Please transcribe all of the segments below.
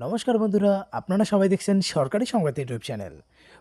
নমস্কার বন্ধুরা, আপনারা সবাই দেখছেন সরকারি সংবাদ ইউটিউব চ্যানেল।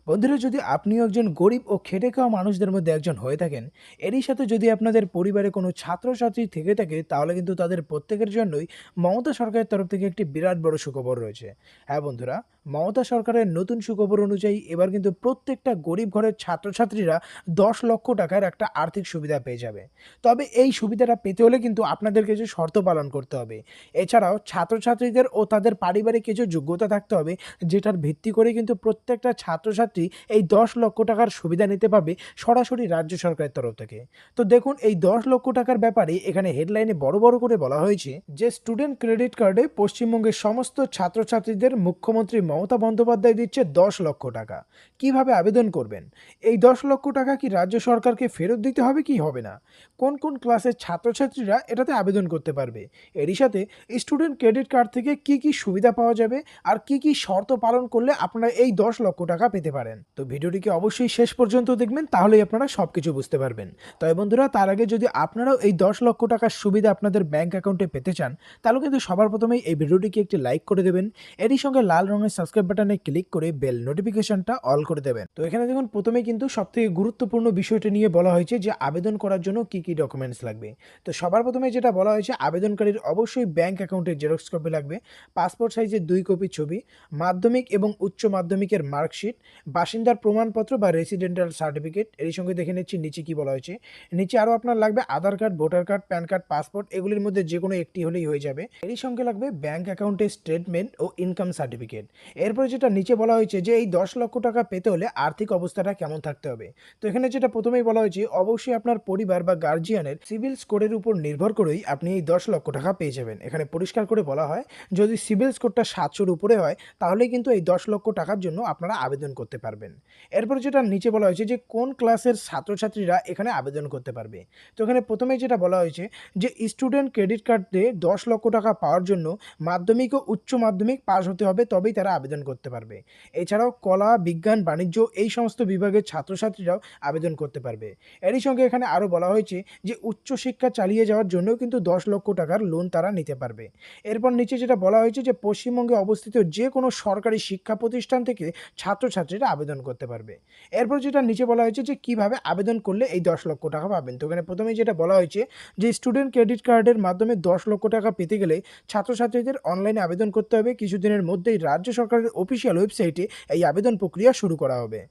বন্ধুরা, যদি আপনিও একজন গরিব ও খেটে খাওয়া মানুষদের মধ্যে একজন হয়ে থাকেন, এরই সাথে যদি আপনাদের পরিবারে কোনো ছাত্রছাত্রী থেকে থাকে, তাহলে কিন্তু তাদের প্রত্যেকের জন্যই মমতা সরকারের তরফ থেকে একটি বিরাট বড় সুখবর রয়েছে। হ্যাঁ বন্ধুরা, মমতা সরকারের নতুন সুখবর অনুযায়ী এবার কিন্তু প্রত্যেকটা গরিব ঘরের ছাত্রছাত্রীরা 10 লক্ষ টাকার একটা আর্থিক সুবিধা পেয়ে যাবে। তবে এই সুবিধাটা পেতে হলে কিন্তু আপনাদের কিছু শর্ত পালন করতে হবে। এছাড়াও ছাত্রছাত্রীদের ও তাদের পারিবারিক কিছু যোগ্যতা থাকতে হবে, যেটার ভিত্তি করে কিন্তু প্রত্যেকটা ছাত্রছাত্রী এই 10 লক্ষ টাকার সুবিধা নিতে পাবে সরাসরি রাজ্য সরকারের তরফ থেকে। তো দেখুন, এই 10 লক্ষ টাকার ব্যাপারে এখানে হেডলাইনে বড় বড় করে বলা হয়েছে যে স্টুডেন্ট ক্রেডিট কার্ডে পশ্চিমবঙ্গের সমস্ত ছাত্রছাত্রীদের মুখ্যমন্ত্রী মমতা বন্দ্যোপাধ্যায় দিচ্ছে 10 লক্ষ টাকা। কিভাবে আবেদন করবেন? এই 10 লক্ষ টাকা কি রাজ্য সরকারকে ফেরত দিতে হবে কি হবে না? কোন কোন ক্লাসের ছাত্রছাত্রীরা এটাতে আবেদন করতে পারবে? এরই সাথে স্টুডেন্ট ক্রেডিট কার্ড থেকে কি কি সুবিধা পাওয়া যাবে আর কি কি শর্ত পালন করলে আপনারা এই 10 লক্ষ টাকা পেতে পারেন। তো ভিডিওটিকে অবশ্যই শেষ পর্যন্ত দেখবেন, তাহলেই আপনারা সবকিছু বুঝতে পারবেন। তবে বন্ধুরা, তার আগে যদি আপনারাও এই 10 লক্ষ টাকার সুবিধা আপনাদের ব্যাংক অ্যাকাউন্টে পেতে চান, তাহলে কিন্তু সবার প্রথমেই এই ভিডিওটিকে একটি লাইক করে দেবেন। এরই সঙ্গে লাল রঙের সাবস্ক্রাইব বাটনে ক্লিক করে বেল নোটিফিকেশনটা অল করে দেবেন। তো এখানে দেখুন, প্রথমেই কিন্তু সবথেকে গুরুত্বপূর্ণ বিষয়টা নিয়ে বলা হয়েছে যে আবেদন করার জন্য কি কি ডকুমেন্টস লাগবে। তো সবার প্রথমে যেটা বলা হয়েছে, আবেদনকারীর অবশ্যই ব্যাংক অ্যাকাউন্টের জেরক্স কপি লাগবে, পাসপোর্ট সাইজের 2 কপি ছবি, মাধ্যমিক এবং উচ্চ মাধ্যমিকের মার্কশিট, বাসিন্দার প্রমাণপত্র বা রেসিডেন্টাল সার্টিফিকেট। এর সঙ্গে দেখে নিচ্ছি নিচে কি বলা হয়েছে। নিচে আরও আপনার লাগবে Aadhaar card, voter card, PAN card, passport, এগুলির মধ্যে যে কোনো একটি হলেই হয়ে যাবে। এরই সঙ্গে লাগবে ব্যাংক অ্যাকাউন্টের স্টেটমেন্ট ও ইনকাম সার্টিফিকেট। এরপরে যেটা নিচে বলা হয়েছে যে এই 10 লক্ষ টাকা পেতে হলে আর্থিক অবস্থাটা কেমন থাকতে হবে। তো এখানে যেটা প্রথমেই বলা হয়েছে, অবশ্যই আপনার পরিবার বা গার্জিয়ানের সিভিল স্কোরের উপর নির্ভর করেই আপনি এই 10 লক্ষ টাকা পেয়ে যাবেন। এখানে পরিষ্কার করে বলা হয়, যদি সিভিল স্কোরটা 700-র উপরে হয়, তাহলেই কিন্তু এই 10 লক্ষ টাকার জন্য আপনারা আবেদন করতে পারবেন। এরপরে যেটা নিচে বলা হয়েছে যে কোন ক্লাসের ছাত্রছাত্রীরা এখানে আবেদন করতে পারবে। তো এখানে প্রথমেই যেটা বলা হয়েছে যে স্টুডেন্ট ক্রেডিট কার্ডে 10 লক্ষ টাকা পাওয়ার জন্য মাধ্যমিক ও উচ্চ মাধ্যমিক পাস হতে হবে, তবেই তারা আবেদন করতে পারবে। এছাড়াও কলা, বিজ্ঞান, বাণিজ্য এই সমস্ত বিভাগের ছাত্রছাত্রীরাও আবেদন করতে পারবে। এরই সঙ্গে এখানে আরও বলা হয়েছে যে উচ্চশিক্ষা চালিয়ে যাওয়ার জন্যও কিন্তু 10 লক্ষ টাকার লোন তারা নিতে পারবে। এরপর নিচে যেটা বলা হয়েছে যে পশ্চিমবঙ্গে অবস্থিত যে কোনো সরকারি শিক্ষা প্রতিষ্ঠান থেকে ছাত্রছাত্রীরা আবেদন করতে পারবে। এরপর যেটা নিচে বলা হয়েছে যে কিভাবে আবেদন করলে এই 10 লক্ষ টাকা পাবেন। তো এখানে প্রথমেই যেটা বলা হয়েছে যে স্টুডেন্ট ক্রেডিট কার্ডের মাধ্যমে 10 লক্ষ টাকা পেতে গেলে ছাত্রছাত্রীদের অনলাইনে আবেদন করতে হবে। কিছুদিনের মধ্যেই রাজ্য সরকারের অফিসিয়াল ওয়েবসাইটে এই আবেদন প্রক্রিয়া শুরু করা হবে।